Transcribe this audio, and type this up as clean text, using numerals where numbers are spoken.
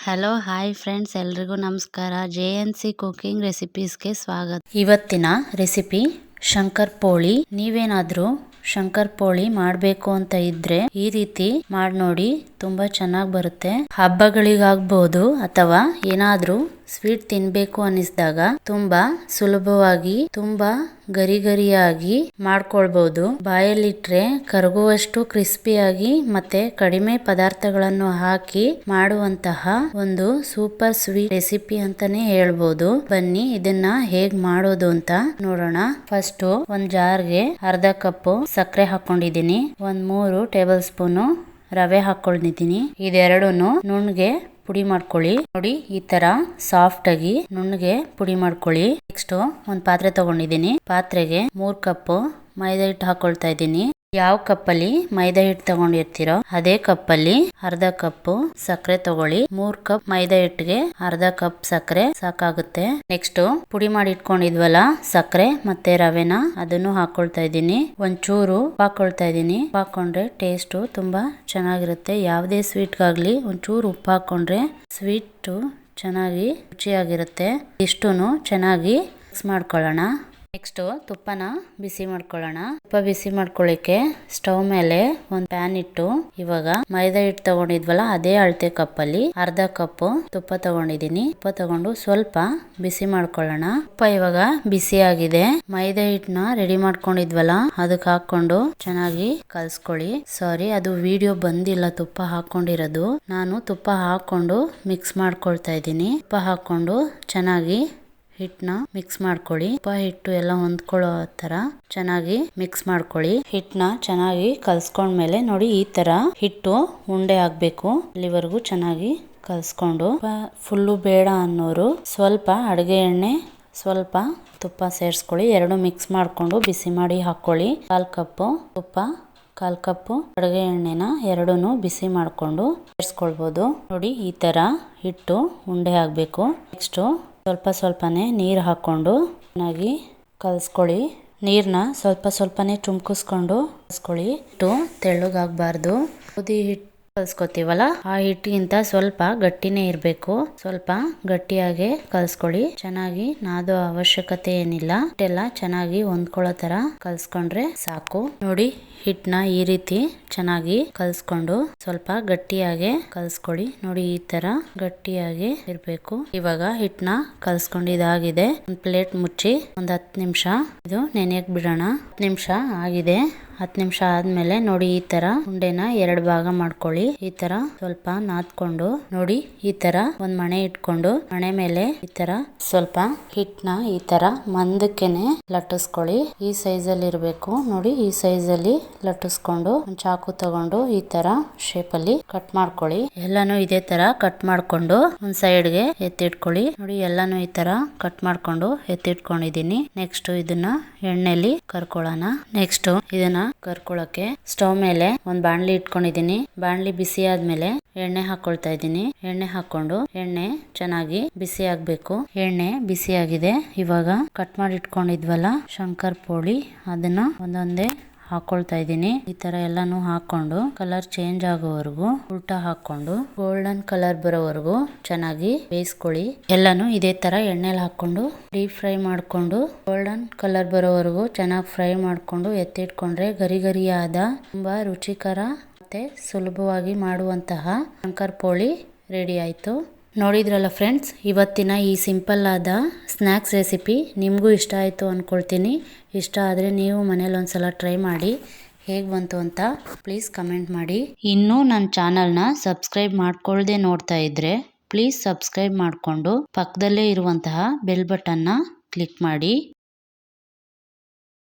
Hello hi friends, ಎಲ್ರಿಗೂ ನಮಸ್ಕಾರ. JNC cooking ರೆಸಿಪೀಸ್ಗೆ ಸ್ವಾಗತ. ಇವತ್ತಿನ ರೆಸಿಪಿ ಶಂಕರ್ ಪೋಳಿ. ನೀವೇನಾದ್ರೂ ಶಂಕರ್ ಪೋಳಿ ಮಾಡಬೇಕು ಅಂತ ಇದ್ರೆ ಈ ರೀತಿ ಮಾಡಿ ನೋಡಿ, ತುಂಬಾ ಚೆನ್ನಾಗಿ ಬರುತ್ತೆ. ಹಬ್ಬಗಳಿಗಾಗಬಹುದು ಅಥವಾ ಏನಾದ್ರೂ ಸ್ವೀಟ್ ತಿನ್ಬೇಕು ಅನಿಸಿದಾಗ ತುಂಬಾ ಸುಲಭವಾಗಿ, ತುಂಬಾ ಗರಿಗರಿಯಾಗಿ ಮಾಡ್ಕೊಳ್ಬಹುದು. ಬಾಯಲ್ಲಿಟ್ರೆ ಕರಗುವಷ್ಟು ಕ್ರಿಸ್ಪಿಯಾಗಿ ಮತ್ತೆ ಕಡಿಮೆ ಪದಾರ್ಥಗಳನ್ನು ಹಾಕಿ ಮಾಡುವಂತಹ ಒಂದು ಸೂಪರ್ ಸ್ವೀಟ್ ರೆಸಿಪಿ ಅಂತಾನೆ ಹೇಳ್ಬೋದು. ಬನ್ನಿ ಇದನ್ನ ಹೇಗ್ ಮಾಡೋದು ಅಂತ ನೋಡೋಣ. ಫಸ್ಟ್ ಒಂದ್ ಜಾರ್ಗೆ ಅರ್ಧ ಕಪ್ ಸಕ್ಕರೆ ಹಾಕೊಂಡಿದೀನಿ. 3 ಟೇಬಲ್ ಸ್ಪೂನ್ ರವೆ ಹಾಕೊಂಡಿದೀನಿ. ಇದೆರಡನ್ನು ನುಣ್ಣಗೆ ಪುಡಿ ಮಾಡ್ಕೊಳ್ಳಿ. ನೋಡಿ, ಈ ತರ ಸಾಫ್ಟ್ ಆಗಿ ನುಣ್ಣಗೆ ಪುಡಿ ಮಾಡ್ಕೊಳ್ಳಿ. ನೆಕ್ಸ್ಟ್ ಒಂದ್ ಪಾತ್ರೆ ತಗೊಂಡಿದೀನಿ. ಪಾತ್ರೆಗೆ 3 ಕಪ್ ಮೈದಾ ಹಿಟ್ಟು ಹಾಕೊಳ್ತಾ ಇದ್ದೀನಿ. ಯಾವ ಕಪ್ಪಲ್ಲಿ ಮೈದಾ ಹಿಟ್ಟು ತಗೊಂಡಿರ್ತೀರೋ ಅದೇ ಕಪ್ಪಲ್ಲಿ ಅರ್ಧ ಕಪ್ ಸಕ್ಕರೆ ತಗೊಳ್ಳಿ. 3 ಕಪ್ ಮೈದಾ ಹಿಟ್ಟಿಗೆ ಅರ್ಧ ಕಪ್ ಸಕ್ಕರೆ ಸಾಕಾಗುತ್ತೆ. ನೆಕ್ಸ್ಟ್ ಪುಡಿ ಮಾಡಿ ಇಟ್ಕೊಂಡಿದ್ವಲ್ಲ ಸಕ್ಕರೆ ಮತ್ತೆ ರವೆನ, ಅದನ್ನು ಹಾಕೊಳ್ತಾ ಇದ್ದೀನಿ. ಒಂಚೂರು ಹಾಕೊಳ್ತಾ ಇದ್ದೀನಿ. ಹಾಕೊಂಡ್ರೆ ಟೇಸ್ಟ್ ತುಂಬಾ ಚೆನ್ನಾಗಿರುತ್ತೆ. ಯಾವುದೇ ಸ್ವೀಟ್ಗಾಗ್ಲಿ ಒಂಚೂರು ಉಪ್ಪು ಹಾಕೊಂಡ್ರೆ ಸ್ವೀಟ್ ಚೆನ್ನಾಗಿ ರುಚಿಯಾಗಿರುತ್ತೆ. ಇಷ್ಟನ್ನು ಚೆನ್ನಾಗಿ ಮಿಕ್ಸ್ ಮಾಡ್ಕೊಳ್ಳೋಣ. ನೆಕ್ಸ್ಟ್ ತುಪ್ಪನ ಬಿಸಿ ಮಾಡ್ಕೊಳ್ಳೋಣ. ತುಪ್ಪ ಬಿಸಿ ಮಾಡ್ಕೊಳ್ಳಿಕ್ಕೆ ಸ್ಟವ್ ಮೇಲೆ ಒಂದ್ ಪ್ಯಾನ್ ಇಟ್ಟು, ಇವಾಗ ಮೈದಾ ಹಿಟ್ಟು ತಗೊಂಡಿದ್ವಲ್ಲ ಅದೇ ಅಳತೆ ಕಪ್ಪಲ್ಲಿ ಅರ್ಧ ಕಪ್ ತುಪ್ಪ ತಗೊಂಡಿದೀನಿ. ತುಪ್ಪ ತಗೊಂಡು ಸ್ವಲ್ಪ ಬಿಸಿ ಮಾಡ್ಕೊಳ್ಳೋಣ. ತುಪ್ಪ ಇವಾಗ ಬಿಸಿ ಆಗಿದೆ. ಮೈದಾ ಹಿಟ್ಟನ್ನ ರೆಡಿ ಮಾಡ್ಕೊಂಡಿದ್ವಲ್ಲ ಅದಕ್ಕೆ ಹಾಕೊಂಡು ಚೆನ್ನಾಗಿ ಕಲ್ಸ್ಕೊಳ್ಳಿ. ಸಾರಿ, ಅದು ವಿಡಿಯೋ ಬಂದಿಲ್ಲ ತುಪ್ಪ ಹಾಕೊಂಡಿರೋದು. ನಾನು ತುಪ್ಪ ಹಾಕೊಂಡು ಮಿಕ್ಸ್ ಮಾಡ್ಕೊಳ್ತಾ ಇದ್ದೀನಿ. ತುಪ್ಪ ಹಾಕೊಂಡು ಚೆನ್ನಾಗಿ ಹಿಟ್ಟನ್ನ ಮಿಕ್ಸ್ ಮಾಡ್ಕೊಳ್ಳಿ. ತುಪ್ಪ ಹಿಟ್ಟು ಎಲ್ಲ ಹೊಂದ್ಕೊಳ್ಳೋ ತರ ಚೆನ್ನಾಗಿ ಮಿಕ್ಸ್ ಮಾಡ್ಕೊಳ್ಳಿ. ಹಿಟ್ಟನ್ನ ಚೆನ್ನಾಗಿ ಕಲ್ಸ್ಕೊಂಡ್ಮೇಲೆ ನೋಡಿ, ಈ ತರ ಹಿಟ್ಟು ಉಂಡೆ ಆಗ್ಬೇಕು. ಇಲ್ಲಿವರೆಗೂ ಚೆನ್ನಾಗಿ ಕಲ್ಸ್ಕೊಂಡು, ಫುಲ್ಲು ಬೇಡ ಅನ್ನೋರು ಸ್ವಲ್ಪ ಅಡುಗೆ ಎಣ್ಣೆ ಸ್ವಲ್ಪ ತುಪ್ಪ ಸೇರಿಸ್ಕೊಳ್ಳಿ. ಎರಡು ಮಿಕ್ಸ್ ಮಾಡ್ಕೊಂಡು ಬಿಸಿ ಮಾಡಿ ಹಾಕೊಳ್ಳಿ. 1/4 ಕಪ್ ತುಪ್ಪ, 1/4 ಕಪ್ ಅಡುಗೆ ಎಣ್ಣೆನ ಎರಡನ್ನೂ ಬಿಸಿ ಮಾಡ್ಕೊಂಡು ಸೇರಿಸ್ಕೊಳ್ಬಹುದು. ನೋಡಿ, ಈ ತರ ಹಿಟ್ಟು ಉಂಡೆ ಆಗ್ಬೇಕು. ನೆಕ್ಸ್ಟ್ ಸ್ವಲ್ಪನೇ ನೀರು ಹಾಕೊಂಡು ಚೆನ್ನಾಗಿ ಕಲ್ಸ್ಕೊಳ್ಳಿ. ನೀರ್ನ ಸ್ವಲ್ಪನೇ ಚುಮ್ಕಿಸ್ಕೊಂಡು ಕಲ್ಸ್ಕೊಳ್ಳಿ. ಹಿಟ್ಟು ತೆಳ್ಳಗಾಗಬಾರ್ದು. ಗೋಧಿ ಹಿಟ್ಟು ಕಲ್ಸ್ಕೊತೀವಲ್ಲ ಆ ಹಿಟ್ಟಿಗಿಂತ ಸ್ವಲ್ಪ ಗಟ್ಟಿನೇ ಇರಬೇಕು. ಸ್ವಲ್ಪ ಗಟ್ಟಿಯಾಗೆ ಕಲ್ಸ್ಕೊಳ್ಳಿ. ಚೆನ್ನಾಗಿ ನಾದೋ ಅವಶ್ಯಕತೆ ಏನಿಲ್ಲ. ಹಿಟ್ಟೆಲ್ಲ ಚೆನ್ನಾಗಿ ಹೊಂದ್ಕೊಳ್ಳೋ ತರ ಕಲ್ಸ್ಕೊಂಡ್ರೆ ಸಾಕು. ನೋಡಿ, ಹಿಟ್ಟನ್ನ ಈ ರೀತಿ ಚೆನ್ನಾಗಿ ಕಲ್ಸ್ಕೊಂಡು ಸ್ವಲ್ಪ ಗಟ್ಟಿಯಾಗೆ ಕಲ್ಸ್ಕೊಳ್ಳಿ. ನೋಡಿ, ಈ ತರ ಗಟ್ಟಿಯಾಗಿ ಇರ್ಬೇಕು. ಇವಾಗ ಹಿಟ್ಟನ್ನ ಕಲ್ಸ್ಕೊಂಡಿದ್ದಾಗಿದೆ. ಒಂದು ಪ್ಲೇಟ್ ಮುಚ್ಚಿ ಒಂದ್ 10 ನಿಮಿಷ ಇದು ನೆನೆಯಕ್ ಬಿಡೋಣ. 10 ನಿಮಿಷ ಆಗಿದೆ. 10 ನಿಮಿಷ ಆದ್ಮೇಲೆ ನೋಡಿ, ಈ ತರ ಉಂಡೆನ 2 ಭಾಗ ಮಾಡ್ಕೊಳ್ಳಿ. ಈ ತರ ಸ್ವಲ್ಪ ನಾದ್ಕೊಂಡು ನೋಡಿ, ಈ ತರ ಒಂದ್ ಮಣೆ ಇಟ್ಕೊಂಡು ಮಣೆ ಮೇಲೆ ಈ ತರ ಸ್ವಲ್ಪ ಹಿಟ್ಟನ ಈ ತರ ಮಂದಕ್ಕೆನೆ ಲಟ್ಟಿಸ್ಕೊಳ್ಳಿ. ಈ ಸೈಜ್ ಅಲ್ಲಿ ಇರ್ಬೇಕು. ನೋಡಿ, ಈ ಸೈಜ್ ಅಲ್ಲಿ ಲಟ್ಟಿಸ್ಕೊಂಡು ಒಂದ್ ಚಾಕು ತಗೊಂಡು ಈ ತರ ಶೇಪ್ ಅಲ್ಲಿ ಕಟ್ ಮಾಡ್ಕೊಳ್ಳಿ. ಎಲ್ಲಾನು ಇದೇ ತರ ಕಟ್ ಮಾಡ್ಕೊಂಡು ಒಂದ್ ಸೈಡ್ಗೆ ಎತ್ತಿಟ್ಕೊಳ್ಳಿ. ನೋಡಿ, ಎಲ್ಲಾನು ಈ ತರ ಕಟ್ ಮಾಡ್ಕೊಂಡು ಎತ್ತಿಟ್ಕೊಂಡಿದೀನಿ. ನೆಕ್ಸ್ಟ್ ಇದನ್ನ ಎಣ್ಣೆಲಿ ಕರ್ಕೊಳ್ಳೋಣ. ನೆಕ್ಸ್ಟ್ ಇದನ್ನ ಕರ್ಕೊಳ್ಳಕ್ಕೆ ಸ್ಟವ್ ಮೇಲೆ ಒಂದ್ ಬಾಣ್ಲಿ ಇಟ್ಕೊಂಡಿದೀನಿ. ಬಾಣ್ಲಿ ಬಿಸಿ ಆದ್ಮೇಲೆ ಎಣ್ಣೆ ಹಾಕೊಳ್ತಾ ಇದ್ದೀನಿ. ಎಣ್ಣೆ ಹಾಕೊಂಡು ಎಣ್ಣೆ ಚೆನ್ನಾಗಿ ಬಿಸಿ ಆಗ್ಬೇಕು. ಎಣ್ಣೆ ಬಿಸಿ ಆಗಿದೆ. ಇವಾಗ ಕಟ್ ಮಾಡಿ ಇಟ್ಕೊಂಡಿದ್ವಲ್ಲ ಶಂಕರ್ ಪೋಳಿ, ಅದನ್ನ ಒಂದೊಂದೇ ಹಾಕೊಳ್ತಾ ಇದ್ದೀನಿ. ಈ ತರ ಎಲ್ಲಾನು ಹಾಕೊಂಡು ಕಲರ್ ಚೇಂಜ್ ಆಗೋವರೆಗೂ ಉಲ್ಟಾ ಹಾಕೊಂಡು ಗೋಲ್ಡನ್ ಕಲರ್ ಬರೋವರೆಗೂ ಚೆನ್ನಾಗಿ ಬೇಯಿಸ್ಕೊಳ್ಳಿ. ಎಲ್ಲಾನು ಇದೇ ತರ ಎಣ್ಣೆಲಿ ಹಾಕೊಂಡು ಡೀಪ್ ಫ್ರೈ ಮಾಡ್ಕೊಂಡು ಗೋಲ್ಡನ್ ಕಲರ್ ಬರೋವರೆಗೂ ಚೆನ್ನಾಗಿ ಫ್ರೈ ಮಾಡ್ಕೊಂಡು ಎತ್ತಿಟ್ಕೊಂಡ್ರೆ ಗರಿಗರಿಯಾದ ತುಂಬಾ ರುಚಿಕರ ಮತ್ತೆ ಸುಲಭವಾಗಿ ಮಾಡುವಂತಹ ಶಂಕರ್ ಪೋಳಿ ರೆಡಿ ಆಯ್ತು. ನೋಡಿದ್ರಲ್ಲ ಫ್ರೆಂಡ್ಸ್, ಇವತ್ತಿನ ಈ ಸಿಂಪಲ್ ಆದ ಸ್ನ್ಯಾಕ್ಸ್ ರೆಸಿಪಿ ನಿಮಗೂ ಇಷ್ಟ ಆಯಿತು ಅಂದ್ಕೊಳ್ತೀನಿ. ಇಷ್ಟ ಆದರೆ ನೀವು ಮನೇಲಿ ಒಂದ್ಸಲ ಟ್ರೈ ಮಾಡಿ. ಹೇಗೆ ಬಂತು ಅಂತ ಪ್ಲೀಸ್ ಕಮೆಂಟ್ ಮಾಡಿ. ಇನ್ನೂ ನನ್ನ ಚಾನಲ್ನ ಸಬ್ಸ್ಕ್ರೈಬ್ ಮಾಡ್ಕೊಳ್ಳದೆ ನೋಡ್ತಾ ಇದ್ದರೆ ಪ್ಲೀಸ್ ಸಬ್ಸ್ಕ್ರೈಬ್ ಮಾಡಿಕೊಂಡು ಪಕ್ಕದಲ್ಲೇ ಇರುವಂತಹ ಬೆಲ್ ಬಟನ್ನ ಕ್ಲಿಕ್ ಮಾಡಿ.